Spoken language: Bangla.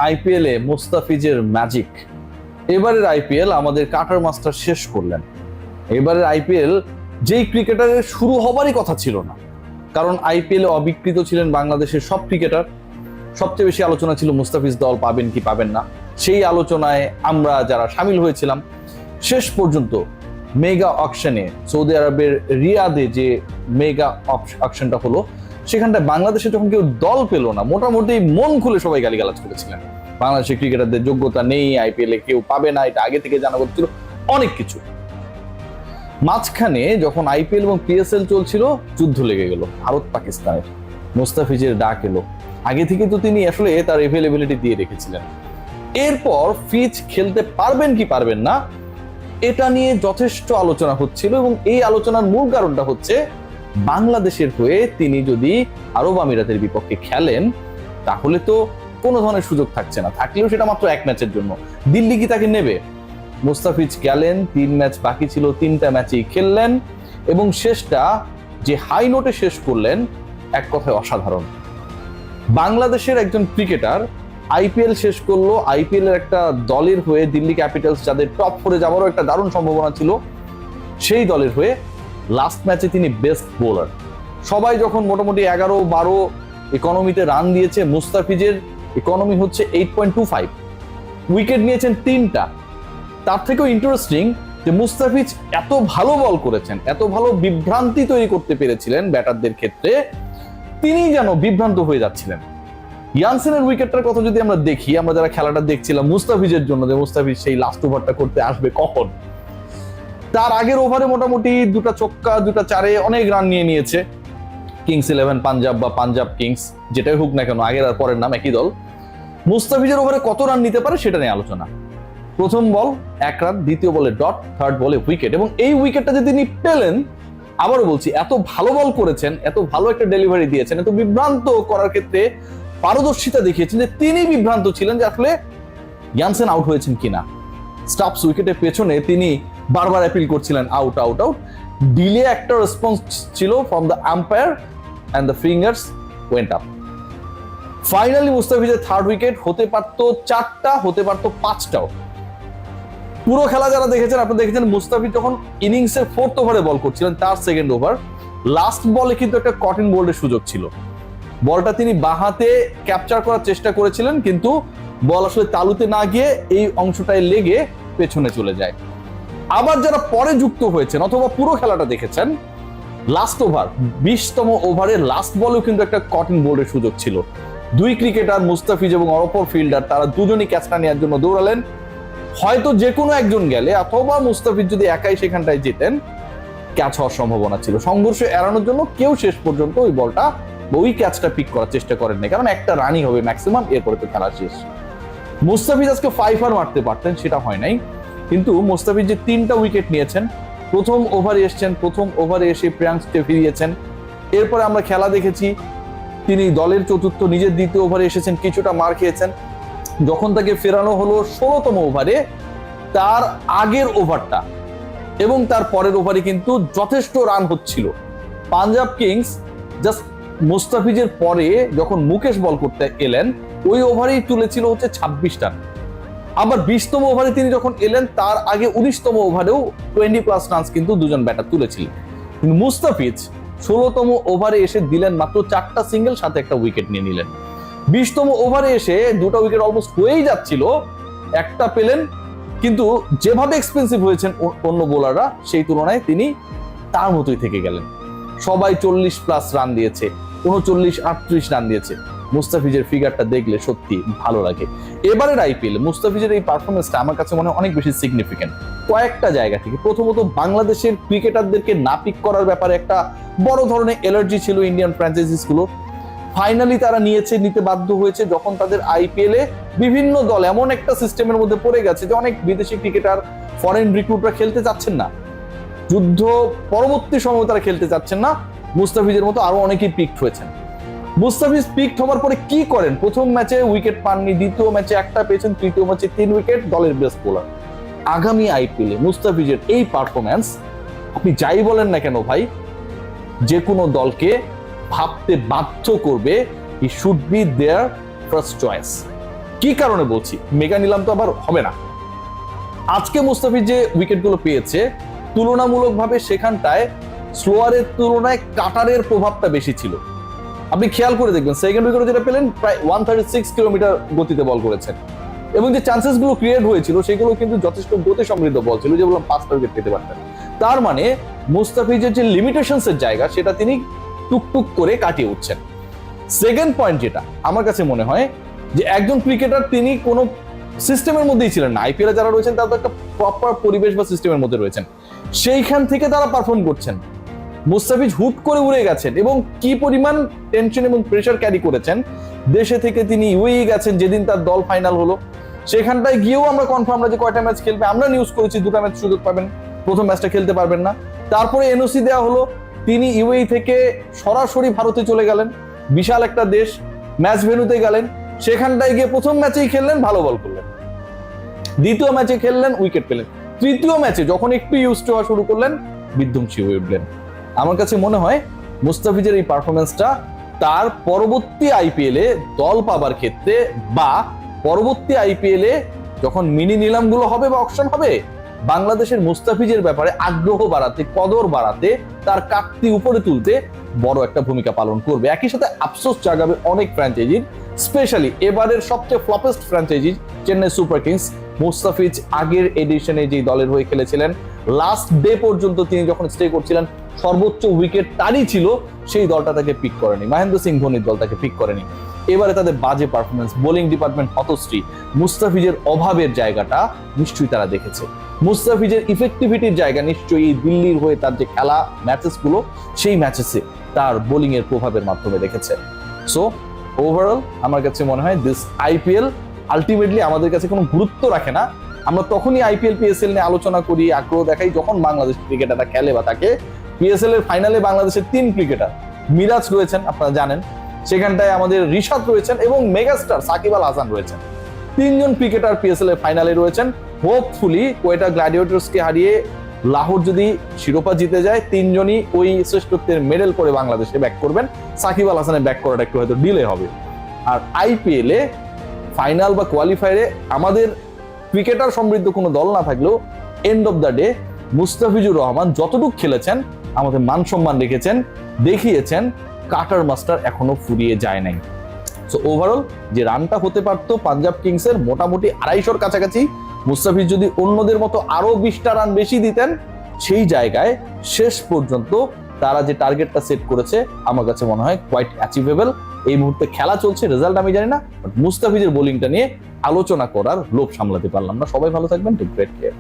আইপিএল এ মুস্তাফিজের ম্যাজিক। এবারের আইপিএল আমাদের কাটার মাস্টার শেষ করলেন। এবারের আইপিএল যেই ক্রিকেটারের শুরু হবারই কথা ছিল না, কারণ আইপিএল এ অবিকৃত ছিলেন বাংলাদেশের সব ক্রিকেটার। সবচেয়ে বেশি আলোচনা ছিল মুস্তাফিজ দল পাবেন কি পাবেন না, সেই আলোচনায় আমরা যারা সামিল হয়েছিলাম। শেষ পর্যন্ত মেগা অকশনে সৌদি আরবের রিয়াদে যে মেগা অকশনটা হলো, সেখানটায় বাংলাদেশে যখন কেউ দল পেল না, মোটামুটি মন খুলে সবাই গালিগালাজ করেছিলেন। বাংলাদেশের ক্রিকেটারদের যোগ্যতা নেই, আইপিএল এ কেউ পাবে না, এটা আগে থেকে জানা হচ্ছিল অনেক কিছু। মাঝখানে যখন আইপিএল এবং পিএসএল চলছিল, যুদ্ধ লেগে গেল ভারত পাকিস্তানের। মুস্তাফিজের ডাক এলো, আগে থেকে তো তিনি আসলে তার এভেলেবিলিটি দিয়ে রেখেছিলেন। এরপর ফিজ খেলতে পারবেন কি পারবেন না, এটা নিয়ে যথেষ্ট আলোচনা হচ্ছিল, এবং এই আলোচনার মূল কারণটা হচ্ছে বাংলাদেশের হয়ে তিনি যদি আরব আমিরাতের বিপক্ষে খেলেন, তাহলে তো কোনো ধরনের সুযোগ থাকছে না, থাকলেও সেটা মাত্র এক ম্যাচের জন্য। দিল্লি কি তাকে নেবে? মুস্তাফিজ গেলেন, 3 ম্যাচ বাকি ছিল, 3টা ম্যাচেই খেললেন, এবং শেষটা যে হাই নোটে শেষ করলেন, এক কথায় অসাধারণ। বাংলাদেশের একজন ক্রিকেটার আইপিএল শেষ করলো, আইপিএল এর একটা দলের হয়ে, দিল্লি ক্যাপিটালস যাদের টপ 4-এ যাওয়ারও একটা দারুণ সম্ভাবনা ছিল, সেই দলের হয়ে লাস্ট ম্যাচে তিনি বেস্ট বোলার। সবাই যখন মোটামুটি 11-12 ইকোনমিতে রান দিয়েছে, মুস্তাফিজের ইকোনমি হচ্ছে 8.25, উইকেট নিয়েছেন 3টা। তার থেকেও ইন্টারেস্টিং যে মুস্তাফিজ এত ভালো বল করেছেন, এত ভালো বিভ্রান্তি তৈরি করতে পেরেছিলেন ব্যাটারদের ক্ষেত্রে, তিনি যেন বিভ্রান্ত হয়ে যাচ্ছিলেন। ইয়ানসেনের উইকেটটার কথা যদি আমরা দেখি, আমরা যারা খেলাটা দেখছিলাম মুস্তাফিজের জন্য, যে মুস্তাফিজ সেই লাস্ট ওভারটা করতে আসবে কখন, তার আগের ওভারে মোটামুটি 2টা ছক্কা 2টা চারে অনেক রান নিয়ে নিয়েছে কিংস 11 পাঞ্জাব বা পাঞ্জাব কিংস, যেটাই হোক না কেন, আগের আর পরের নাম একই দল। মুস্তাফিজের ওভারে কত রান নিতে পারে সেটা নিয়ে আলোচনা। প্রথম বল 1 রান, দ্বিতীয় বলে ডট, থার্ড বলে উইকেট, এবং এই উইকেটটা যে তিনি পেলেন, আবারও বলছি, এত ভালো বল করেছেন, এত ভালো একটা ডেলিভারি দিয়েছেন, এত বিভ্রান্ত করার ক্ষেত্রে পারদর্শিতা দেখিয়েছেন যে তিনি বিভ্রান্ত ছিলেন যে আসলে ইয়ানসেন আউট হয়েছেন কিনা। স্টাফস উইকেটের পেছনে তিনি বারবার অ্যাপিল করছিলেন আউট আউট আউট। ডিলে একটা রেসপন্স ছিল from the umpire and the fingers went up. Finally মুস্তাফিজের থার্ড উইকেট হতে পারতো 4টা, হতে পারতো 5টাও। পুরো খেলা যারা দেখেছেন, আপনারা দেখেছেন মুস্তাফিজ যখন ইনিংসের 4th ওভারে বল করছিলেন, তার সেকেন্ড ওভার লাস্ট বলে কিন্তু একটা কটন বোল্ডের সুযোগ ছিল। বলটা তিনি বাঁহাতে ক্যাপচার করার চেষ্টা করেছিলেন, কিন্তু বল আসলে তালুতে না গিয়ে এই অংশটায় লেগে পেছনে চলে যায়। আবার যারা পরে যুক্ত হয়েছেন অথবা পুরো খেলাটা দেখেছেন, লাস্ট ওভার 20তম ওভারের লাস্ট বলেও কিন্তু একটা কটন বোল্ডের সুযোগ ছিল। 2 ক্রিকেটার মুস্তাফিজ এবং অপর ফিল্ডার, তারা দুজনই ক্যাচটা নেওয়ার জন্য দৌড়ালেন। হয়তো যে কোনো একজন গেলে, অথবা মুস্তাফিজ যদি একাই সেখানটায় যেতেন, ক্যাচ হওয়ার সম্ভাবনা ছিল। সংঘর্ষ এড়ানোর জন্য কেউ শেষ পর্যন্ত ওই বলটা, ওই ক্যাচটা পিক করার চেষ্টা করেন না, কারণ একটা রানই হবে ম্যাক্সিমাম, এরপরে তো খেলা শেষ। মুস্তাফিজ আজকে 5 আর মারতে পারতেন, সেটা হয় নাই। কিন্তু মুস্তাফিজ যে 3টা উইকেট নিয়েছেন, প্রথম ওভারে এসছেন, প্রথম ওভারে এসে প্রিয়াংশকে ফিরিয়েছেন। এরপরে আমরা খেলা দেখেছি, তিনি দলের চতুর্থ, নিজের দ্বিতীয় ওভারে এসেছেন, কিছুটা মার খেয়েছেন। যখন তাকে ফেরানো হলো 16তম ওভারে, তার আগের ওভারটা এবং তার পরের ওভারে কিন্তু যথেষ্ট রান হচ্ছিল। পাঞ্জাব কিংস জাস্ট মুস্তাফিজের পরে যখন মুকেশ বল করতে এলেন, ওই ওভারেই তুলেছিল হচ্ছে 26 রান। আবার 20তম ওভারে তিনি যখন এলেন, তার আগে 19তম ওভারেও 20+ রানস কিন্তু দুজন ব্যাটার তুলেছিলেন। কিন্তু মুস্তাফিজ 16তম ওভারে এসে দিলেন মাত্র 4টা সিঙ্গেল, সাথে একটা উইকেট নিয়ে নিলেন। 20তম ওভারে এসে 2টা উইকেট অলমোস্ট হয়েই যাচ্ছিল, একটা পেলেন, কিন্তু যেভাবে এক্সপেন্সিভ হয়েছেন অন্য বোলাররা, সেই তুলনায় তিনি তার মতোই থেকে গেলেন। সবাই 40+ রান দিয়েছে, 39-38 রান দিয়েছে। মুস্তাফিজের ফিগারটা দেখলে সত্যি ভালো লাগে। এবারের আইপিএল মুস্তাফিজের এই পারফরমেন্সটা আমার কাছে মনে হয় অনেক বেশি সিগনিফিকেন্ট কয়েকটা জায়গা থেকে। প্রথমত, বাংলাদেশের ক্রিকেটারদেরকে না পিক করার ব্যাপারে একটা বড় ধরনের এলার্জি ছিল ইন্ডিয়ান ফ্র্যাঞ্চাইজিস গুলো। ফাইনালি তারা নিতে বাধ্য হয়েছে, যখন তাদের আইপিএল এ বিভিন্ন দল এমন একটা সিস্টেমের মধ্যে পড়ে গেছে যে অনেক বিদেশি ক্রিকেটার, ফরেন রিক্রুটরা খেলতে চাচ্ছেন না, যুদ্ধ পরবর্তী সময় তারা খেলতে চাচ্ছেন না। মুস্তাফিজের মতো আরো অনেকেই পিকড হয়েছেন। মুস্তাফিজ পিকড হওয়ার পরে কি করেন? প্রথম ম্যাচে উইকেট পাননি, দ্বিতীয় ম্যাচে একটা পেয়েছেন, তৃতীয় ম্যাচে 3 উইকেট, দলের বেস্ট বোলার। আগামী আইপিএল এ মুস্তাফিজের এই পারফরম্যান্স, আপনি যাই বলেন না কেন ভাই, যে কোনো দলকে ভাবতে বাধ্য করবে he should be their first choice. কি কারণে বলছি, মেগা নিলাম তো আবার হবে না। আজকে মুস্তাফিজ যে উইকেটগুলো পেয়েছে তুলনামূলকভাবে সেখানটায় স্লোয়ারের তুলনায় কাটারের প্রভাবটা বেশি ছিল। আপনি খেয়াল করে দেখবেন সেকেন্ড উইকেটে যেটা পেলেন প্রায় 136 কিলোমিটার গতিতে বল করেছেন, এবং যে চান্সেস গুলো ক্রিয়েট হয়েছিল সেগুলো কিন্তু যথেষ্ট গতি সমৃদ্ধ বল ছিল, যেগুলো 5টা উইকেট পেতে পারতেন। তার মানে মুস্তাফিজের যে লিমিটেশনস এর জায়গা সেটা তিনি টুকটুক করে কাটিয়ে উঠছেন। সেকেন্ড পয়েন্ট যেটা আমার কাছে মনে হয় যে একজন ক্রিকেটার তিনি কোনো সিস্টেমের মধ্যেই ছিলেন না। আইপিএলে যারা রয়েছেন তারা তো একটা প্রপার পরিবেশ বা সিস্টেমের মধ্যে রয়েছেন, সেইখান থেকে তারা পারফর্ম করছেন। মুস্তাফিজ হুট করে উড়ে গেছেন এবং কি পরিমাণ টেনশন এবং প্রেশার ক্যারি করেছেন। দেশে থেকে তিনি ইউএই গেছেন যেদিন তার দল ফাইনাল হলো, সেখানটায় গিয়েও আমরা কনফার্ম না যে কয়টা ম্যাচ খেলবে, আমরা নিউজ করেছি 2টা ম্যাচ সুযোগ পাবেন, প্রথম ম্যাচটা খেলতে পারবেন না। তারপরে এনওসি দেওয়া হলো, তিনি ইউএই থেকে সরাসরি ভারতে চলে গেলেন, বিশাল একটা দেশ, ম্যাচ ভেন্যুতে গেলেন, সেখানটায় গিয়ে প্রথম ম্যাচেই খেললেন, ভালো বল করলেন, দ্বিতীয় ম্যাচে খেললেন, উইকেট পেলেন, তৃতীয় ম্যাচে যখন একটু ইউজ হওয়া শুরু করলেন বিধ্বংসী হয়ে উঠলেন। আমার কাছে মনে হয় মুস্তাফিজের এই পারফরমেন্সটা তার পরবর্তী আইপিএলে দল পাবার ক্ষেত্রে বা পরবর্তী আইপিএলে যখন মিনি নিলামগুলো হবে বা অকশন হবে, বাংলাদেশের মুস্তাফিজের ব্যাপারে আগ্রহ বাড়াতে, কদর বাড়াতে, তার কাটতি উপরে তুলতে বড় একটা ভূমিকা পালন করবে। একই সাথে আফসোস জাগাবে অনেক ফ্র্যাঞ্চাইজির, স্পেশালি এবারের সবচেয়ে floppest franchise Chennai Super Kings. Mustafiz আগের এডিশনে যে দলের হয়ে খেলেছিলেন, লাস্ট ডে পর্যন্ত তিনি যখন স্টে করছিলেন সর্বোচ্চ উইকেট তারই ছিল, সেই দলটা তাকে পিক করেনি, মহেন্দ্র সিং ধোনির দল তাকে পিক করেনি। এবারে তাদের বাজে পারফরমেন্স, বোলিং ডিপার্টমেন্ট হতশ্রী, মুস্তাফিজের অভাবের জায়গাটা নিশ্চয়ই তারা দেখেছে। মুস্তাফিজের ইফেক্টিভিটির জায়গা নিশ্চয়ই দিল্লির হয়ে তার যে খেলা ম্যাচেস গুলো, সেই ম্যাচেসে তার বোলিং এর প্রভাবের মাধ্যমে দেখেছে। সো ওভারঅল আমার কাছে মনে হয় দিস আইপিএল আলটিমেটলি আমাদের কাছে কোনো গুরুত্ব রাখে না। আমরা তখনই আইপিএল পিএসএল নিয়ে আলোচনা করি, আগ্রহ দেখাই যখন বাংলাদেশ ক্রিকেটাররা খেলে বা তাকে। পিএসএল এর ফাইনালে বাংলাদেশের 3 ক্রিকেটার, মিরাজ রয়েছেন আপনারা জানেন, সেখানটায় আমাদের রিশাদ রয়েছেন এবং মেগাস্টার সাকিব আল হাসান রয়েছেন। 3 জন ক্রিকেটার পিএসএল এর ফাইনালে রয়েছেন। হোপফুলি কোয়েটা গ্ল্যাডিয়েটর্সকে হারিয়ে লাহোর যদি শিরোপা জিতে যায়, 3 জনই ওই শ্রেষ্ঠত্বের মেডেল করে বাংলাদেশে ব্যাক করবেন। সাকিব আল হাসানের ব্যাক করাটা একটু হয়তো ডিলে হবে। আর আইপিএল এ ফাইনাল বা কোয়ালিফায়ারে আমাদের ক্রিকেটার সমৃদ্ধ কোনো দল না থাকলেও end of the day Mustafizur Rahman যতটুকু খেলেছেন, আমাদের মান সম্মান রেখেছেন, দেখিয়েছেন, কাটার মাস্টার এখনো ফুরিয়ে যায় নাই। সো ওভারঅল যে রানটা হতে পারতো পাঞ্জাব কিংসের মোটামুটি 250-র কাছাকাছি, মুস্তাফিজ যদি অন্যদের মতো আরো 20টা রান বেশি দিতেন, সেই জায়গায় শেষ পর্যন্ত তারা যে টার্গেটটা সেট করেছে আমার কাছে মনে হয় কোয়াইট অ্যাচিভেবল। এই মুহূর্তে খেলা চলছে, রেজাল্ট আমি জানি না, বাট মুস্তাফিজের বোলিংটা নিয়ে আলোচনা করার লোভ সামলাতে পারলাম না। সবাই ভালো থাকবেন, টেক গ্রেট কেয়ার।